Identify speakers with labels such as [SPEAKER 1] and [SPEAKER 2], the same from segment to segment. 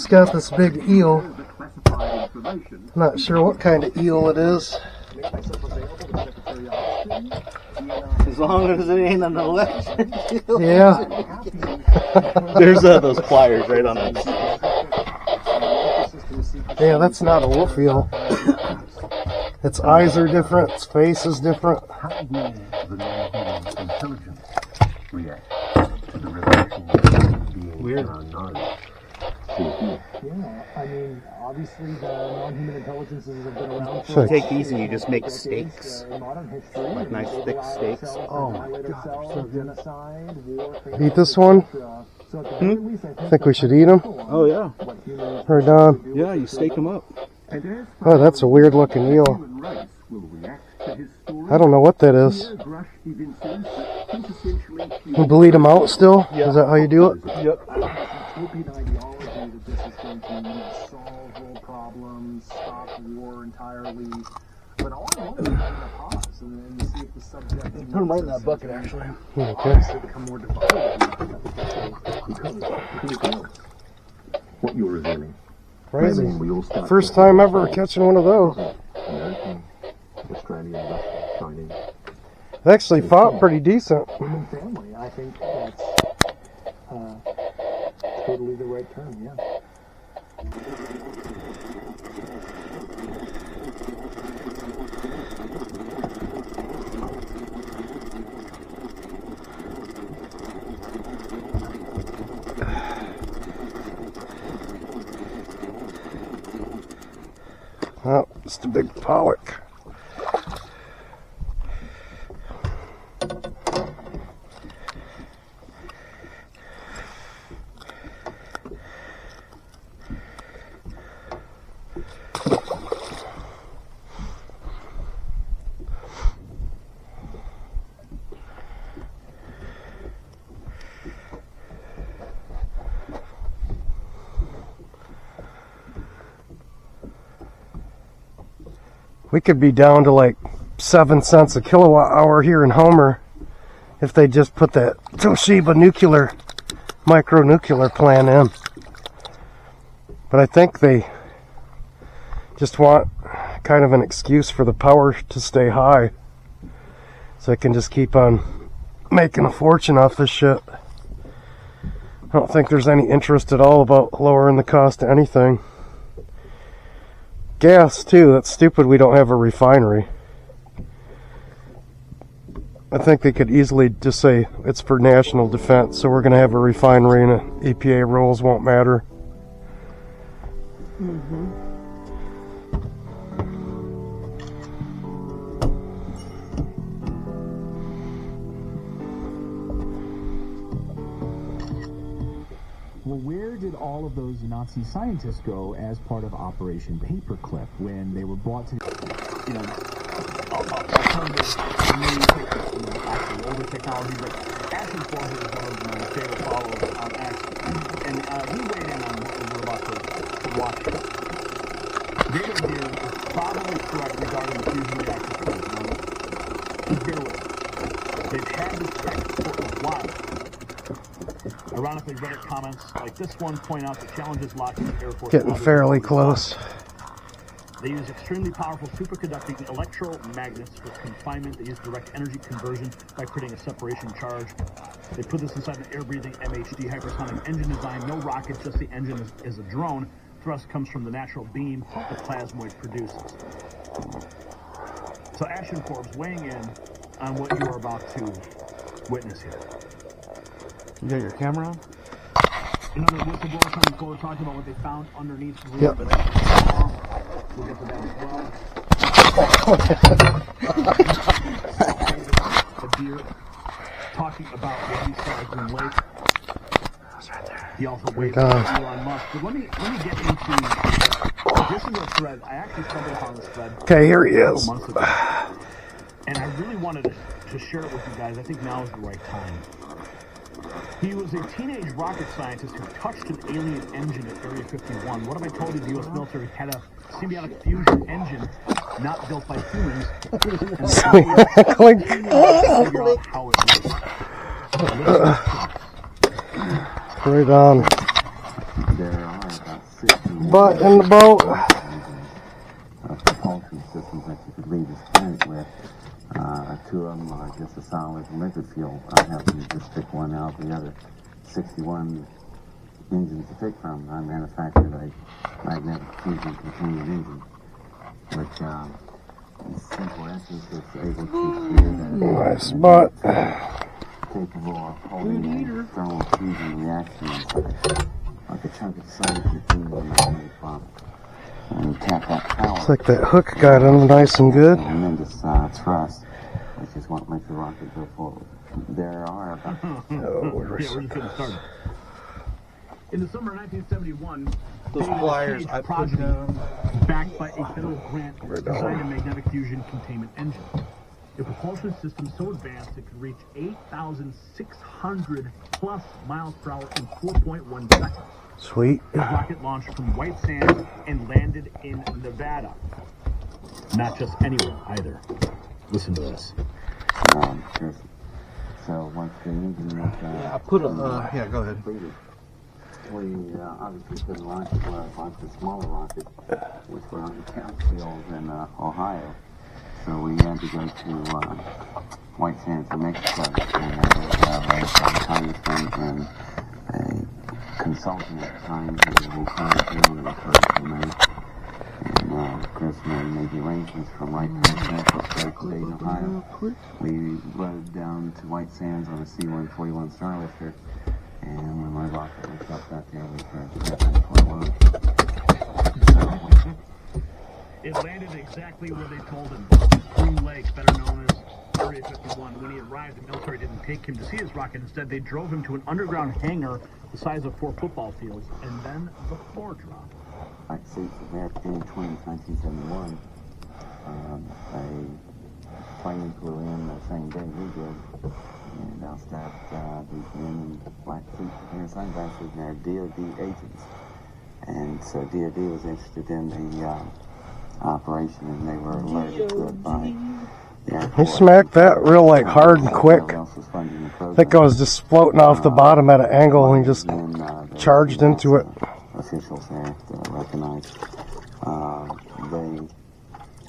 [SPEAKER 1] He's got this big eel. Not sure what kind of eel it is.
[SPEAKER 2] As long as it ain't an election.
[SPEAKER 1] Yeah.
[SPEAKER 2] There's those pliers right on it.
[SPEAKER 1] Yeah, that's not a wolf eel. Its eyes are different, its face is different.
[SPEAKER 3] How will the non-human intelligence react to the revelation of being
[SPEAKER 2] Weird.
[SPEAKER 3] knowledge?
[SPEAKER 4] Yeah, I mean, obviously the non-human intelligences have been around
[SPEAKER 1] Sure.
[SPEAKER 4] for
[SPEAKER 2] Take these and you just make steaks.
[SPEAKER 4] in modern history.
[SPEAKER 2] Like nice thick steaks.
[SPEAKER 1] Oh my
[SPEAKER 4] God, genocide, war,
[SPEAKER 1] Eat this one?
[SPEAKER 4] so at the very least, I
[SPEAKER 1] Think we should eat them?
[SPEAKER 2] Oh yeah.
[SPEAKER 4] what humans
[SPEAKER 1] Right on.
[SPEAKER 2] Yeah, you steak them up.
[SPEAKER 1] Oh, that's a weird looking eel. I don't know what that is. You bleed them out still? Is that how you do it?
[SPEAKER 2] Yep.
[SPEAKER 4] utopian ideology that this is going to solve world problems, stop war entirely. But all in all, we're going to pause and see if the subject...
[SPEAKER 2] Put them right in that bucket, actually.
[SPEAKER 1] Okay.
[SPEAKER 4] become more developed.
[SPEAKER 3] What you're revealing.
[SPEAKER 1] Crazy.
[SPEAKER 3] We all start
[SPEAKER 1] First time ever catching one of those.
[SPEAKER 3] American, Australian, Russian, Chinese.
[SPEAKER 1] It actually fought pretty decent.
[SPEAKER 4] Human family, I think that's totally the right term, yeah.
[SPEAKER 1] Oh, just a big pollock. We could be down to like 7 cents a kilowatt hour here in Homer if they just put that Toshiba micronuclear plant in. But I think they just want kind of an excuse for the power to stay high so they can just keep on making a fortune off this shit. I don't think there's any interest at all about lowering the cost of anything. Gas too, that's stupid we don't have a refinery. I think they could easily just say it's for national defense, so we're going to have a refinery and the EPA rules won't matter.
[SPEAKER 5] Well, where did all of those Nazi scientists go as part of Operation Paperclip when they were brought to, alternative, actually older technology, but Ashton Forbes is one of my favorite followers on X, and he weighed in on what we're about to watch. David here is probably correct regarding the fusion reactor study. Bear with us. They've had this tech for a while. Ironically, Reddit comments like this one point out the challenges Lockheed Air Force...
[SPEAKER 1] Getting fairly close.
[SPEAKER 5] They use extremely powerful superconducting electromagnets for confinement. They use direct energy conversion by creating a separation charge. They put this inside an air-breathing MHD hypersonic engine design. No rocket, just the engine is a drone. Thrust comes from the natural beam the plasmoid produces. So Ashton Forbes weighing in on what you are about to witness here.
[SPEAKER 2] You got your camera on?
[SPEAKER 5] Another whistleblower coming forward talking about what they found underneath the roof.
[SPEAKER 1] Yep.
[SPEAKER 5] We'll get to that as well. A deer talking about what he saw at Green Lake. He also waved at Elon Musk. But let me get into this is a thread. I actually stumbled upon this thread.
[SPEAKER 1] Okay, here he is.
[SPEAKER 5] Months ago. And I really wanted to share it with you guys. I think now is the right time. He was a teenage rocket scientist who touched an alien engine at Area 51. What have I told you? The U.S. military had a symbiotic fusion engine not built by humans. And
[SPEAKER 1] Clink.
[SPEAKER 5] figure out how it works.
[SPEAKER 1] Right on.
[SPEAKER 3] There are about
[SPEAKER 1] butt in the boat.
[SPEAKER 3] Propulsion systems that you could leave this planet with. Two of them are just a solid liquid fuel. I happen to just pick one out. The other 61 engines to pick from. I manufactured a magnetic fusion containing engine, which in simple essence is able to create a
[SPEAKER 1] Nice butt.
[SPEAKER 3] capable of holding a thermal fusion reaction like a chunk of soda containing a magnetic bond. And you tap that power.
[SPEAKER 1] Looks like that hook got him nice and good.
[SPEAKER 3] And then just thrust, which is what makes the rocket go forward. There are about...
[SPEAKER 1] Oh,
[SPEAKER 5] Yeah, we're just getting started. In the summer of 1971,
[SPEAKER 2] Those flyers I put down.
[SPEAKER 5] backed by a federal grant, designed a magnetic fusion containment engine. A propulsion system so advanced it could reach 8,600 plus miles per hour in 4.1 seconds.
[SPEAKER 1] Sweet.
[SPEAKER 5] The rocket launched from White Sands and landed in Nevada. Not just anywhere either. Listen to this.
[SPEAKER 3] So once the engine was...
[SPEAKER 2] I put a, yeah, go ahead.
[SPEAKER 3] completed, we obviously couldn't launch the smaller rocket, which were on the count fields in Ohio. So we had to go to White Sands, New Mexico, and there was a congressman and a consultant at the time who retired here and referred to me. And Chris made the arrangements from right past National State State, Ohio. We rode down to White Sands on a C-141 Starlifter, and when my rocket was up out there, we crashed F-141.
[SPEAKER 5] It landed exactly where they told him. Groom Lake, better known as Area 51. When he arrived, the military didn't take him to see his rocket. Instead, they drove him to an underground hangar the size of 4 football fields, and then the floor dropped.
[SPEAKER 3] I see there June 20th, 1971, a plane flew in the same day we did, and announced that these men in black suits and sunglasses, and they're DOD agents. And so DOD was interested in the operation, and they were alerted to it by the Air
[SPEAKER 1] He
[SPEAKER 3] Force.
[SPEAKER 1] smacked that real like hard and quick.
[SPEAKER 3] Who else was funding the
[SPEAKER 1] I
[SPEAKER 3] program?
[SPEAKER 1] think I was just floating off the bottom at an angle and he just
[SPEAKER 3] And,
[SPEAKER 1] charged into it.
[SPEAKER 3] Officials there that recognized they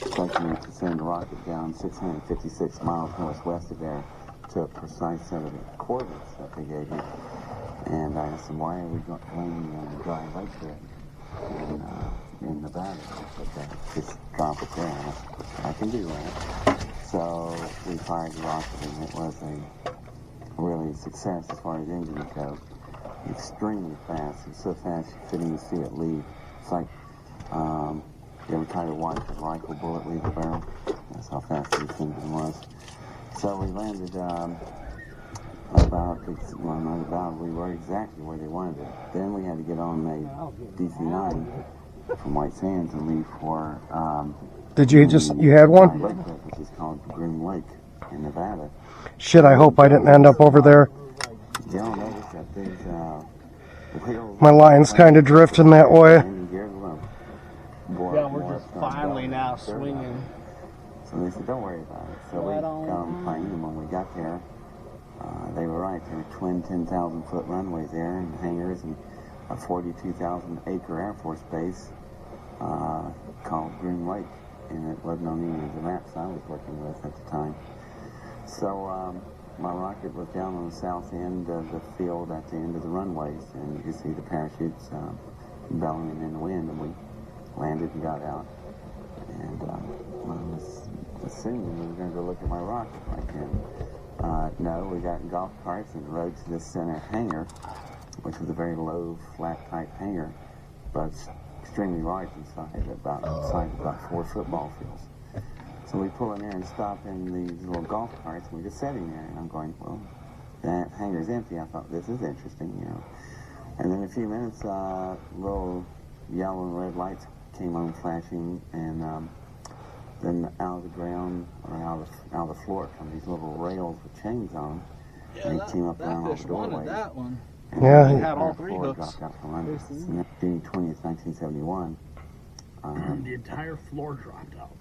[SPEAKER 3] expected to send a rocket down 656 miles northwest of there to a precise set of coordinates that they gave me. And I asked them, why are we landing on the dry lake there in Nevada? But just drop it there. I can do that. So we fired the rocket, and it was a really a success as far as engines go. Extremely fast. It's so fast you couldn't even see it leave. It's like you ever tried to watch a rifle bullet leave the barrel? That's how fast this thing was. So we landed we were exactly where they wanted it. Then we had to get on a DC-9 from White Sands and leave for
[SPEAKER 1] Did you had one?
[SPEAKER 3] Lake, which is called Groom Lake in Nevada.
[SPEAKER 1] Shit, I hope I didn't end up over there.
[SPEAKER 3] You'll notice that these wheels...
[SPEAKER 1] My line's kind of drifting that way.
[SPEAKER 2] Yeah, we're just finally now swinging.
[SPEAKER 3] So they said, don't worry about it. So we got on the plane, and when we got there, they were right. There were twin 10,000-foot runways there and hangars and a 42,000-acre Air Force base called Groom Lake. And it wasn't on any of the maps I was working with at the time. So my rocket was down on the south end of the field at the end of the runways, and you could see the parachutes bellowing in the wind, and we landed and got out. And I was assuming we were going to go look at my rocket right then. No, we got in golf carts and rode to the center hangar, which was a very low, flat-type hangar, but extremely large inside, about 4 football fields. So we pull in there and stop in these little golf carts, and we're just sitting there, and I'm going, well, that hangar's empty. I thought, this is interesting, you know. And then in a few minutes, little yellow and red lights came on flashing, and then out of the ground, or out of the floor, come these little rails with chains on them, and they came up around all the doorways.
[SPEAKER 2] That one.
[SPEAKER 3] And
[SPEAKER 1] Yeah.
[SPEAKER 3] the
[SPEAKER 2] Had all 3
[SPEAKER 3] floor
[SPEAKER 2] hooks.
[SPEAKER 3] dropped out from under us. And that's June 20th, 1971.
[SPEAKER 5] The entire floor dropped out.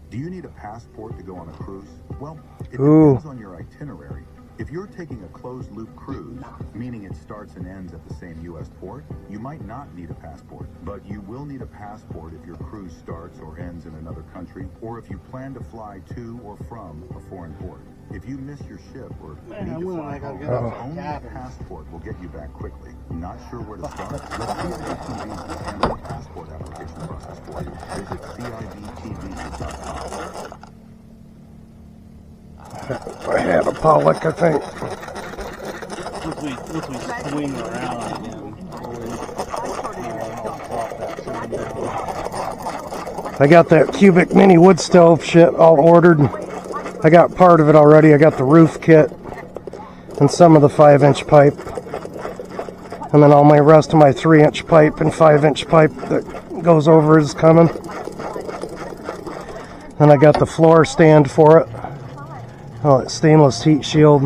[SPEAKER 6] Do you need a passport to go on a cruise? Well, it
[SPEAKER 1] Ooh.
[SPEAKER 6] depends on your itinerary. If you're taking a closed-loop cruise, meaning it starts and ends at the same U.S. port, you might not need a passport. But you will need a passport if your cruise starts or ends in another country, or if you plan to fly to or from a foreign port. If you miss your ship or need to fly home, only a passport will get you back quickly. Not sure where to start? Let's see if ATV will handle the passport application process for you. Visit CIBTV.com.
[SPEAKER 1] I had a pollock, I think.
[SPEAKER 2] Once we swing around again, I'll drop that thing down.
[SPEAKER 1] I got that cubic mini wood stove shit all ordered. I got part of it already. I got the roof kit and some of the 5-inch pipe. And then all my rest of my 3-inch pipe and 5-inch pipe that goes over is coming. And I got the floor stand for it. Oh, it's stainless heat shield.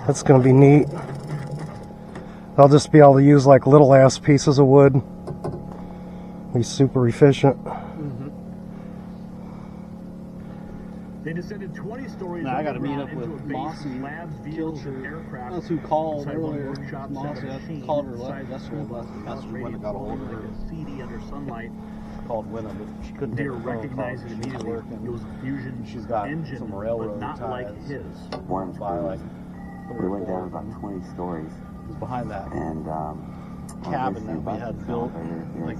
[SPEAKER 1] That's going to be neat. I'll just be able to use like little ass pieces of wood. Be super efficient.
[SPEAKER 5] They descended 20 stories.
[SPEAKER 2] Now I got to meet up with Mossy Kilcher. That's who called earlier. Mossy, I called her yesterday. That's when I got a hold of her.
[SPEAKER 5] CD under sunlight.
[SPEAKER 2] Called Winna, but she couldn't take
[SPEAKER 5] Deer
[SPEAKER 2] the phone call.
[SPEAKER 5] recognized it
[SPEAKER 2] She's
[SPEAKER 5] immediately. It
[SPEAKER 2] working.
[SPEAKER 5] was a Fusion
[SPEAKER 2] She's got
[SPEAKER 5] engine,
[SPEAKER 2] some railroad
[SPEAKER 5] but not
[SPEAKER 2] ties.
[SPEAKER 5] like his.
[SPEAKER 3] Worms
[SPEAKER 2] By like
[SPEAKER 3] we went down about 20 stories,
[SPEAKER 2] It was behind that
[SPEAKER 3] and
[SPEAKER 2] cabin that we had built, like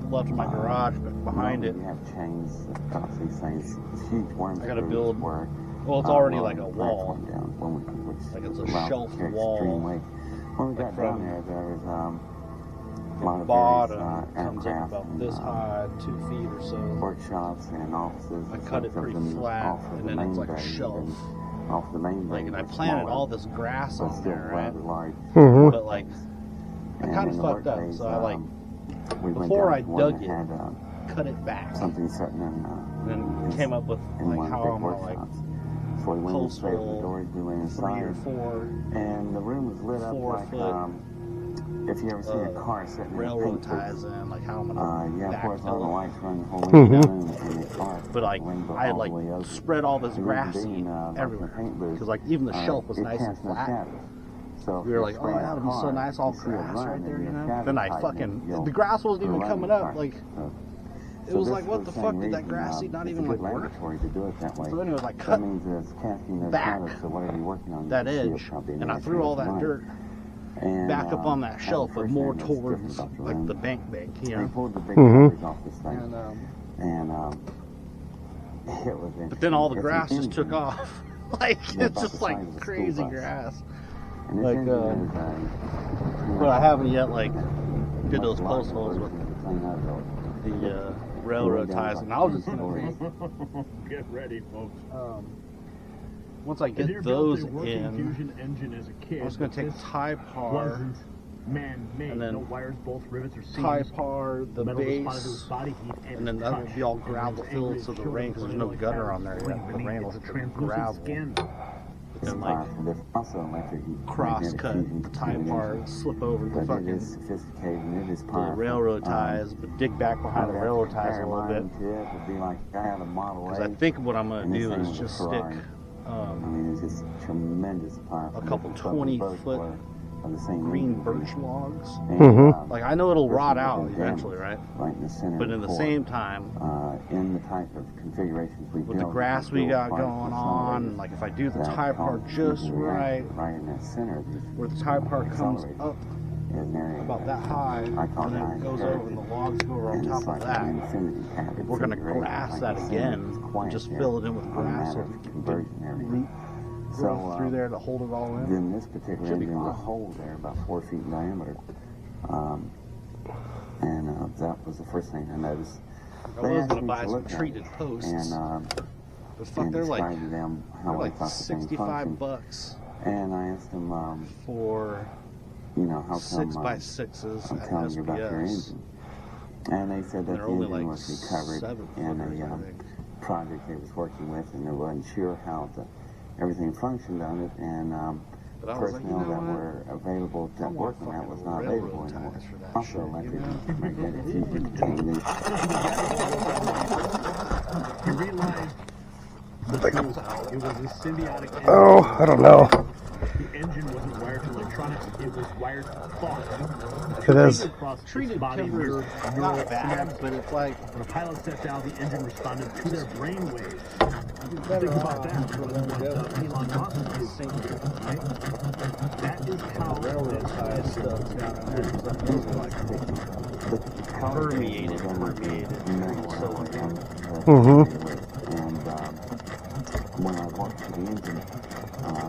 [SPEAKER 2] left in my garage, but behind it,
[SPEAKER 3] You have chains across these things. Huge worms.
[SPEAKER 2] I gotta build-
[SPEAKER 3] Were,
[SPEAKER 2] well, it's already like a wall.
[SPEAKER 3] Down when we, which
[SPEAKER 2] Like it's a
[SPEAKER 3] allowed
[SPEAKER 2] shelf
[SPEAKER 3] extreme
[SPEAKER 2] wall,
[SPEAKER 3] weight. When we got
[SPEAKER 2] from
[SPEAKER 3] down there, there was a
[SPEAKER 2] the
[SPEAKER 3] lot of
[SPEAKER 2] bottom
[SPEAKER 3] various,
[SPEAKER 2] comes up
[SPEAKER 3] aircraft
[SPEAKER 2] about
[SPEAKER 3] and,
[SPEAKER 2] this high, 2 feet or so.
[SPEAKER 3] workshops and offices.
[SPEAKER 2] I cut it pretty flat, and then it's like a shelf.
[SPEAKER 3] Off the main
[SPEAKER 2] Like,
[SPEAKER 3] bay
[SPEAKER 2] and I
[SPEAKER 3] was
[SPEAKER 2] planted
[SPEAKER 3] smaller,
[SPEAKER 2] all this grass
[SPEAKER 3] but
[SPEAKER 2] on
[SPEAKER 3] still
[SPEAKER 2] there, right?
[SPEAKER 3] rather large.
[SPEAKER 1] Mm-hmm.
[SPEAKER 2] But like, I
[SPEAKER 3] And
[SPEAKER 2] kind
[SPEAKER 3] in
[SPEAKER 2] of
[SPEAKER 3] the
[SPEAKER 2] fucked up,
[SPEAKER 3] workdays,
[SPEAKER 2] so I like
[SPEAKER 3] we went
[SPEAKER 2] before
[SPEAKER 3] down
[SPEAKER 2] I
[SPEAKER 3] to one
[SPEAKER 2] dug
[SPEAKER 3] that
[SPEAKER 2] it,
[SPEAKER 3] had,
[SPEAKER 2] cut it back,
[SPEAKER 3] something sitting in,
[SPEAKER 2] and then came up with
[SPEAKER 3] in
[SPEAKER 2] like
[SPEAKER 3] one
[SPEAKER 2] how
[SPEAKER 3] big
[SPEAKER 2] I'm gonna like
[SPEAKER 3] workshop. So we went and
[SPEAKER 2] post
[SPEAKER 3] straight the
[SPEAKER 2] hole
[SPEAKER 3] doors, we went
[SPEAKER 2] 3 or
[SPEAKER 3] inside,
[SPEAKER 2] 4
[SPEAKER 3] and the room was lit up
[SPEAKER 2] 4
[SPEAKER 3] like,
[SPEAKER 2] foot
[SPEAKER 3] if you ever seen a car sitting in a
[SPEAKER 2] railroad
[SPEAKER 3] paint booth.
[SPEAKER 2] ties in, like how I'm gonna
[SPEAKER 3] Yeah, of course, all the
[SPEAKER 2] backfill it.
[SPEAKER 3] lights run the whole way
[SPEAKER 1] Mhm.
[SPEAKER 3] down in the car.
[SPEAKER 2] But like,
[SPEAKER 3] The window
[SPEAKER 2] I had
[SPEAKER 3] all
[SPEAKER 2] like
[SPEAKER 3] the way over.
[SPEAKER 2] spread all this
[SPEAKER 3] The
[SPEAKER 2] grass
[SPEAKER 3] reason being,
[SPEAKER 2] seed
[SPEAKER 3] like the
[SPEAKER 2] everywhere,
[SPEAKER 3] paint booth,
[SPEAKER 2] because like even the shelf was
[SPEAKER 3] it
[SPEAKER 2] nice and
[SPEAKER 3] casts no
[SPEAKER 2] flat.
[SPEAKER 3] shadows. So if
[SPEAKER 2] We were
[SPEAKER 3] you
[SPEAKER 2] like, oh,
[SPEAKER 3] spray a
[SPEAKER 2] that'll be so
[SPEAKER 3] car,
[SPEAKER 2] nice, all
[SPEAKER 3] you see it
[SPEAKER 2] grass
[SPEAKER 3] run,
[SPEAKER 2] right
[SPEAKER 3] and
[SPEAKER 2] there, you
[SPEAKER 3] your
[SPEAKER 2] know?
[SPEAKER 3] shadow
[SPEAKER 2] Then I
[SPEAKER 3] tightens,
[SPEAKER 2] fucking,
[SPEAKER 3] you'll
[SPEAKER 2] the grass wasn't even
[SPEAKER 3] run the
[SPEAKER 2] coming
[SPEAKER 3] car.
[SPEAKER 2] up, like,
[SPEAKER 3] So
[SPEAKER 2] it was
[SPEAKER 3] this
[SPEAKER 2] like, what
[SPEAKER 3] for
[SPEAKER 2] the
[SPEAKER 3] same
[SPEAKER 2] fuck did that
[SPEAKER 3] reason,
[SPEAKER 2] grass seed not
[SPEAKER 3] it's
[SPEAKER 2] even
[SPEAKER 3] a
[SPEAKER 2] like
[SPEAKER 3] good
[SPEAKER 2] work?
[SPEAKER 3] laboratory to do it that way.
[SPEAKER 2] So anyways, I
[SPEAKER 3] That
[SPEAKER 2] cut
[SPEAKER 3] means that it's casting no
[SPEAKER 2] back
[SPEAKER 3] shadows, so whatever you're working on,
[SPEAKER 2] that
[SPEAKER 3] you can see
[SPEAKER 2] edge,
[SPEAKER 3] it probably
[SPEAKER 2] and I
[SPEAKER 3] nice
[SPEAKER 2] threw all
[SPEAKER 3] and
[SPEAKER 2] that
[SPEAKER 3] light.
[SPEAKER 2] dirt
[SPEAKER 3] And,
[SPEAKER 2] back up on that
[SPEAKER 3] the
[SPEAKER 2] shelf, but
[SPEAKER 3] first
[SPEAKER 2] more
[SPEAKER 3] thing that's different
[SPEAKER 2] towards
[SPEAKER 3] about the
[SPEAKER 2] like
[SPEAKER 3] room,
[SPEAKER 2] the bank, you
[SPEAKER 3] they
[SPEAKER 2] know?
[SPEAKER 3] pulled the big
[SPEAKER 1] Mhm.
[SPEAKER 3] covers off this thing,
[SPEAKER 2] And,
[SPEAKER 3] and it was
[SPEAKER 2] but then all the
[SPEAKER 3] it's
[SPEAKER 2] grass
[SPEAKER 3] an
[SPEAKER 2] just took
[SPEAKER 3] engine.
[SPEAKER 2] off. Like,
[SPEAKER 3] Yeah,
[SPEAKER 2] it's
[SPEAKER 3] about
[SPEAKER 2] just
[SPEAKER 3] the
[SPEAKER 2] like
[SPEAKER 3] size of a school
[SPEAKER 2] crazy
[SPEAKER 3] bus.
[SPEAKER 2] grass.
[SPEAKER 3] And this
[SPEAKER 2] like,
[SPEAKER 3] engine is
[SPEAKER 2] But I haven't yet, like, did
[SPEAKER 3] much
[SPEAKER 2] those
[SPEAKER 3] larger
[SPEAKER 2] post holes with
[SPEAKER 3] version of the thing I built.
[SPEAKER 2] the railroad ties, and I was just gonna think,
[SPEAKER 5] Get ready, folks.
[SPEAKER 2] once I
[SPEAKER 5] Adair
[SPEAKER 2] get
[SPEAKER 5] built
[SPEAKER 2] those
[SPEAKER 5] a working
[SPEAKER 2] in,
[SPEAKER 5] Fusion engine as a kid.
[SPEAKER 2] I was gonna
[SPEAKER 5] but
[SPEAKER 2] take
[SPEAKER 5] this
[SPEAKER 2] tie par,
[SPEAKER 5] wasn't man-made.
[SPEAKER 2] and then
[SPEAKER 5] no wires, bolts, rivets, or seams.
[SPEAKER 2] tie par, the
[SPEAKER 5] Metal responded to his
[SPEAKER 2] base,
[SPEAKER 5] body heat
[SPEAKER 2] and then that would be all gravel filled, so the rain, because there's no gutter on there yet, the rain will hit the gravel. And like
[SPEAKER 3] There's also electric
[SPEAKER 2] cross cut
[SPEAKER 3] fusion
[SPEAKER 2] the tie
[SPEAKER 3] engine,
[SPEAKER 2] par, slip over the
[SPEAKER 3] but it
[SPEAKER 2] fucking
[SPEAKER 3] is sophisticated and it is
[SPEAKER 2] the
[SPEAKER 3] powerful.
[SPEAKER 2] railroad ties, but dig back behind the railroad ties a little bit.
[SPEAKER 3] It would be like I have a Model
[SPEAKER 2] Because
[SPEAKER 3] A.
[SPEAKER 2] I think what I'm
[SPEAKER 3] and
[SPEAKER 2] gonna
[SPEAKER 3] this
[SPEAKER 2] do
[SPEAKER 3] thing
[SPEAKER 2] is
[SPEAKER 3] was
[SPEAKER 2] just
[SPEAKER 3] Ferrari.
[SPEAKER 2] stick
[SPEAKER 3] I mean, it's just tremendous powerful.
[SPEAKER 2] a couple
[SPEAKER 3] Both
[SPEAKER 2] 20-foot
[SPEAKER 3] were of the same
[SPEAKER 2] green
[SPEAKER 3] engine.
[SPEAKER 2] birch logs.
[SPEAKER 3] And,
[SPEAKER 1] Mhm.
[SPEAKER 2] Like, I know it'll
[SPEAKER 3] this
[SPEAKER 2] rot
[SPEAKER 3] one
[SPEAKER 2] out
[SPEAKER 3] was
[SPEAKER 2] eventually,
[SPEAKER 3] damaged
[SPEAKER 2] right?
[SPEAKER 3] Right in the center.
[SPEAKER 2] But
[SPEAKER 3] of
[SPEAKER 2] in the
[SPEAKER 3] core.
[SPEAKER 2] same time,
[SPEAKER 3] In the type of configurations we
[SPEAKER 2] with the
[SPEAKER 3] built,
[SPEAKER 2] grass we got going on, like if I do the tie part just right,
[SPEAKER 3] right in that center,
[SPEAKER 2] where the tie part comes up
[SPEAKER 3] is an area
[SPEAKER 2] about that high,
[SPEAKER 3] I call
[SPEAKER 2] and then
[SPEAKER 3] it
[SPEAKER 2] it goes over and the logs go over on
[SPEAKER 3] and
[SPEAKER 2] top
[SPEAKER 3] it's
[SPEAKER 2] of
[SPEAKER 3] like
[SPEAKER 2] that.
[SPEAKER 3] an infinity kind of
[SPEAKER 2] If we're gonna
[SPEAKER 3] configuration,
[SPEAKER 2] grass
[SPEAKER 3] like
[SPEAKER 2] that
[SPEAKER 3] the center
[SPEAKER 2] again,
[SPEAKER 3] is
[SPEAKER 2] and
[SPEAKER 3] quiet
[SPEAKER 2] just
[SPEAKER 3] there
[SPEAKER 2] fill it in with
[SPEAKER 3] on a
[SPEAKER 2] grass so
[SPEAKER 3] matter
[SPEAKER 2] it
[SPEAKER 3] of
[SPEAKER 2] can get
[SPEAKER 3] conversion
[SPEAKER 2] good
[SPEAKER 3] area.
[SPEAKER 2] root
[SPEAKER 3] So,
[SPEAKER 2] growth through there to hold it all in.
[SPEAKER 3] Then this particular
[SPEAKER 2] Should be
[SPEAKER 3] engine was a
[SPEAKER 2] fine.
[SPEAKER 3] hole there about 4 feet in diameter. And that was the first thing I noticed.
[SPEAKER 2] I
[SPEAKER 3] They
[SPEAKER 2] was
[SPEAKER 3] asked
[SPEAKER 2] gonna
[SPEAKER 3] me
[SPEAKER 2] buy
[SPEAKER 3] to
[SPEAKER 2] some
[SPEAKER 3] look at
[SPEAKER 2] treated
[SPEAKER 3] it,
[SPEAKER 2] posts, but fuck,
[SPEAKER 3] and
[SPEAKER 2] they're like
[SPEAKER 3] describe to them how I thought the thing functioned.
[SPEAKER 2] $65
[SPEAKER 3] And I asked them,
[SPEAKER 2] for
[SPEAKER 3] you know, how come
[SPEAKER 2] 6x6s
[SPEAKER 3] I'm
[SPEAKER 2] at
[SPEAKER 3] telling you about your
[SPEAKER 2] SPS.
[SPEAKER 3] engine? And they said that
[SPEAKER 2] They're
[SPEAKER 3] the
[SPEAKER 2] only
[SPEAKER 3] engine
[SPEAKER 2] like
[SPEAKER 3] was recovered
[SPEAKER 2] 7
[SPEAKER 3] in
[SPEAKER 2] footers,
[SPEAKER 3] a
[SPEAKER 2] I think.
[SPEAKER 3] project they was working with, and they weren't sure how everything functioned on it, and
[SPEAKER 2] But I was like, you
[SPEAKER 3] personnel
[SPEAKER 2] know
[SPEAKER 3] that
[SPEAKER 2] what?
[SPEAKER 3] were available to
[SPEAKER 2] I want
[SPEAKER 3] work on that
[SPEAKER 2] fucking
[SPEAKER 3] was not
[SPEAKER 2] railroad
[SPEAKER 3] available anymore.
[SPEAKER 2] ties for that
[SPEAKER 3] Also,
[SPEAKER 2] shit,
[SPEAKER 3] electric
[SPEAKER 2] you know?
[SPEAKER 3] magnetic fusion technique.
[SPEAKER 5] He realized It was a symbiotic engine.
[SPEAKER 1] Oh, I don't know.
[SPEAKER 5] The engine wasn't wired to electronics, it was wired to thought.
[SPEAKER 1] It is.
[SPEAKER 2] Treated timber is not bad, but it's like
[SPEAKER 5] When a pilot sat down, the engine responded to their brain waves.
[SPEAKER 2] better
[SPEAKER 5] Think about that.
[SPEAKER 2] off
[SPEAKER 5] What
[SPEAKER 2] than just
[SPEAKER 5] Elon Musk is
[SPEAKER 2] sink it.
[SPEAKER 5] right? That is how
[SPEAKER 2] Railroad tie stuff down there. Permeated.
[SPEAKER 3] And when I walked to the engine,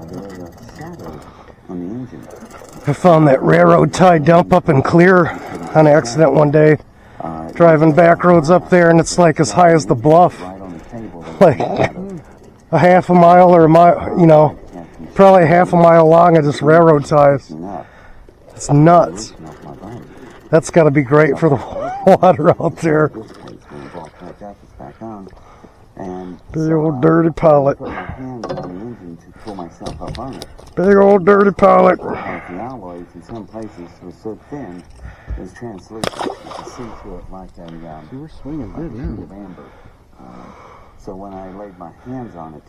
[SPEAKER 3] there was a shadow on the engine.
[SPEAKER 1] I found that railroad tie dump up in Clear on accident one day. Driving back roads up there, and it's like as high as the bluff.
[SPEAKER 3] Right on the table.
[SPEAKER 1] Like a half a mile or a mile, you know, probably half a mile long of just railroad ties. It's nuts. That's got to be great for the water out there. Big old dirty pilot. Big old dirty pilot.
[SPEAKER 3] The alloys in some places were so thin, it was translucent. You could see through it like a
[SPEAKER 2] You were swinging good,
[SPEAKER 3] sheet of amber. So when I laid my hands on it,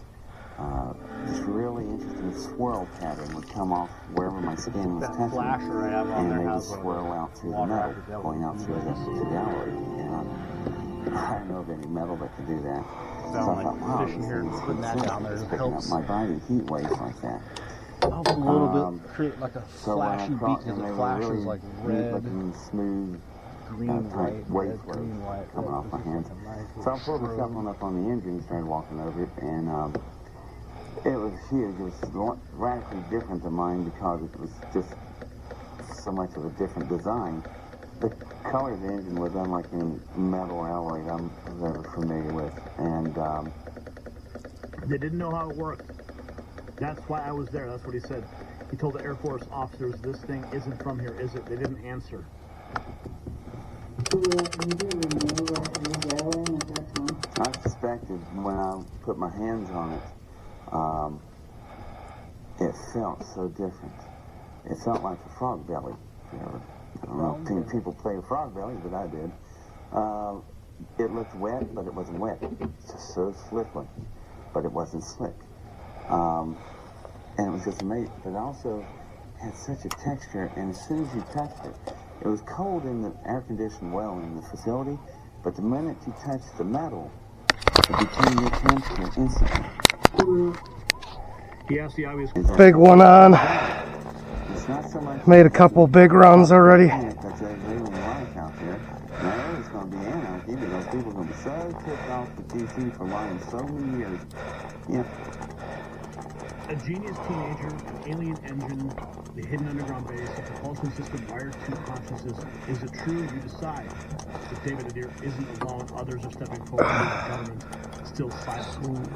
[SPEAKER 3] this really interesting swirl pattern would come off wherever my skin was touching.
[SPEAKER 2] flasher I have on
[SPEAKER 3] And
[SPEAKER 2] there
[SPEAKER 3] they would
[SPEAKER 2] has one of
[SPEAKER 3] swirl out through the
[SPEAKER 2] water
[SPEAKER 3] metal,
[SPEAKER 2] hydrogel.
[SPEAKER 3] going out through the alloy. And I don't know of any metal that could do that. So I
[SPEAKER 2] Found
[SPEAKER 3] thought,
[SPEAKER 2] like
[SPEAKER 3] wow,
[SPEAKER 2] fishing
[SPEAKER 3] this
[SPEAKER 2] here,
[SPEAKER 3] thing's
[SPEAKER 2] putting that down there
[SPEAKER 3] picking up
[SPEAKER 2] helps.
[SPEAKER 3] my body heat waves like that.
[SPEAKER 2] Helps a little bit create like a
[SPEAKER 3] So when I
[SPEAKER 2] flashy beat
[SPEAKER 3] crossed
[SPEAKER 2] because
[SPEAKER 3] them, they
[SPEAKER 2] it
[SPEAKER 3] were
[SPEAKER 2] flashes
[SPEAKER 3] really
[SPEAKER 2] like
[SPEAKER 3] neat
[SPEAKER 2] red,
[SPEAKER 3] looking, smooth,
[SPEAKER 2] green,
[SPEAKER 3] type
[SPEAKER 2] white,
[SPEAKER 3] wave
[SPEAKER 2] red,
[SPEAKER 3] flows
[SPEAKER 2] green, white,
[SPEAKER 3] coming
[SPEAKER 2] red.
[SPEAKER 3] off my
[SPEAKER 2] It's
[SPEAKER 3] hands.
[SPEAKER 2] like a nice
[SPEAKER 3] So I
[SPEAKER 2] little
[SPEAKER 3] pulled myself
[SPEAKER 2] strobe.
[SPEAKER 3] on up on the engine and started walking over it, and it was huge. It was radically different than mine because it was just so much of a different design. The color of the engine was unlike any metal alloy I was ever familiar with, and
[SPEAKER 5] They didn't know how it worked. That's why I was there. That's what he said. He told the Air Force officers, this thing isn't from here, is it? They didn't answer.
[SPEAKER 3] I suspected when I put my hands on it, it felt so different. It felt like a frog belly. I don't know if people play a frog belly, but I did. It looked wet, but it wasn't wet. It's just so slickly, but it wasn't slick. And it was just amazing. But it also had such a texture, and as soon as you touched it, it was cold in the air-conditioned well in the facility, but the minute you touched the metal, it became your temperature instantly.
[SPEAKER 5] He asked the obvious
[SPEAKER 1] Big one on.
[SPEAKER 3] It's not so much
[SPEAKER 1] Made a couple big runs already.
[SPEAKER 3] that there's really life out there. No, it's going to be anarchy because people are going to be so ticked off with DC for lying so many years. Yeah.
[SPEAKER 5] a genius teenager, an alien engine, the hidden underground base, a propulsion system wired to consciousness. Is it true? You decide. If David Adair isn't alone, others are stepping forward, the government still silent.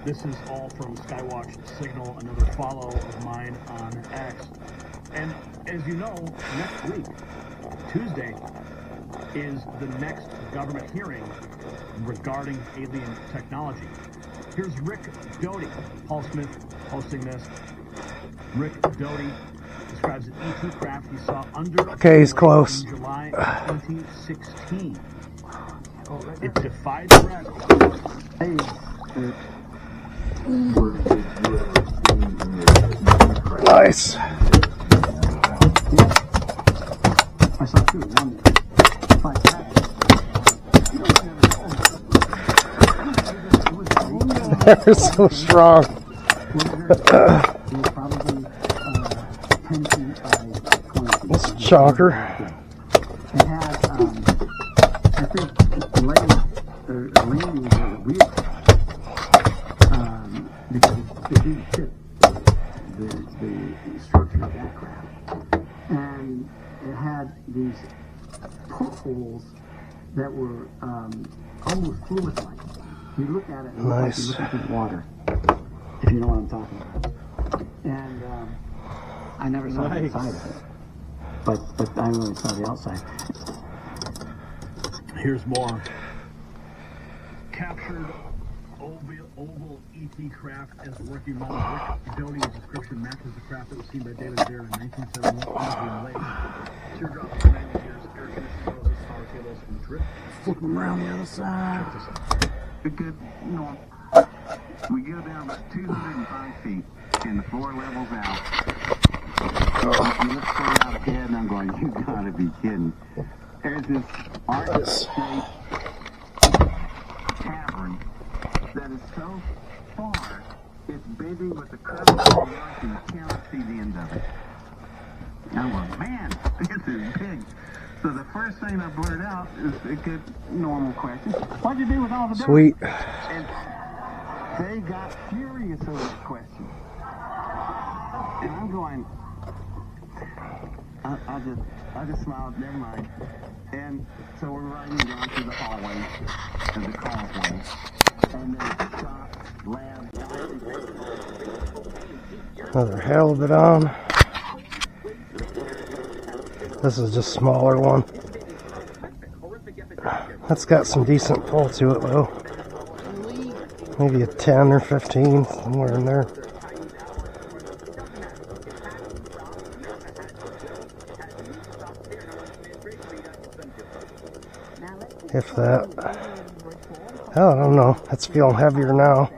[SPEAKER 5] This is all from Skywatch Signal, another follow of mine on X. And as you know, next week, Tuesday, is the next government hearing regarding alien technology. Here's Rick Doty, Paul Smith posting this. Rick Doty describes an ET craft he saw under
[SPEAKER 1] Okay, he's close.
[SPEAKER 5] in July 2016. It defied gravity.
[SPEAKER 1] Nice.
[SPEAKER 2] I saw two. One,
[SPEAKER 1] They're so strong. This chonker.
[SPEAKER 2] It had, I think, landing was weird. Because it didn't fit the structure of that craft. And it had these portholes that were almost fluid-like. You look at it and
[SPEAKER 1] Nice.
[SPEAKER 2] it's like you're looking through water, if you know what I'm talking about. And I never saw the inside of it. But I really saw the outside.
[SPEAKER 5] Here's more. Captured oval ET craft as working model. Rick Doty's description matches the craft that was seen by David Adair in 1971 Lake. Teardrops for 90 years, air conditioning hoses, power cables, and drip.
[SPEAKER 2] Flip them around the other side.
[SPEAKER 5] Check this out.
[SPEAKER 2] It could, you know,
[SPEAKER 7] We go down about 205 feet, and the floor levels out. You look straight out ahead, and I'm going, you gotta be kidding. There's this arch-shaped cavern that is so far, it's bending with the curve of the earth, and you cannot see the end of it. And I'm going, man, this is big. So the first thing I blurted out is a good normal question. What'd you do with all the dirt?
[SPEAKER 1] Sweet.
[SPEAKER 7] And they got furious over that question. And I'm going, I just smiled, never mind. And so we're riding down through the hallway and the causeway. And there's shops, labs.
[SPEAKER 1] Another halibut on. This is just a smaller one. That's got some decent pull to it though. Maybe a 10 or 15, somewhere in there. If that. Hell, I don't know. It's feeling heavier now.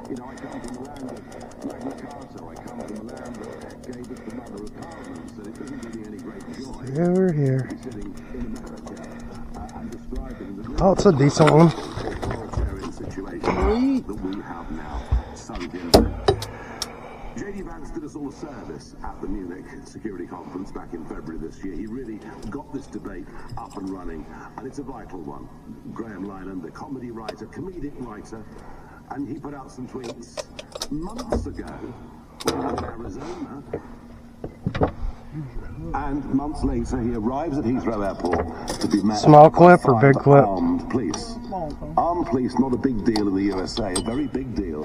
[SPEAKER 7] You know, I come from the land of Magna Carta. I come from the land that gave us the mother of parliaments, and it doesn't give me any great joy.
[SPEAKER 1] Yeah, we're here.
[SPEAKER 7] Sitting in America and describing the
[SPEAKER 1] Oh, it's a decent one.
[SPEAKER 7] authoritarian situation that we have now sunk in. J.D. Vance did us all a service at the Munich Security Conference back in February this year. He really got this debate up and running, and it's a vital one. Graham Linehan, the comedy writer, comedic writer, and he put out some tweets months ago when he was in Arizona. And months later, he arrives at Heathrow Airport to be met.
[SPEAKER 1] Small clip or big clip?
[SPEAKER 7] Armed police. Armed police, not a big deal in the USA, a very big deal.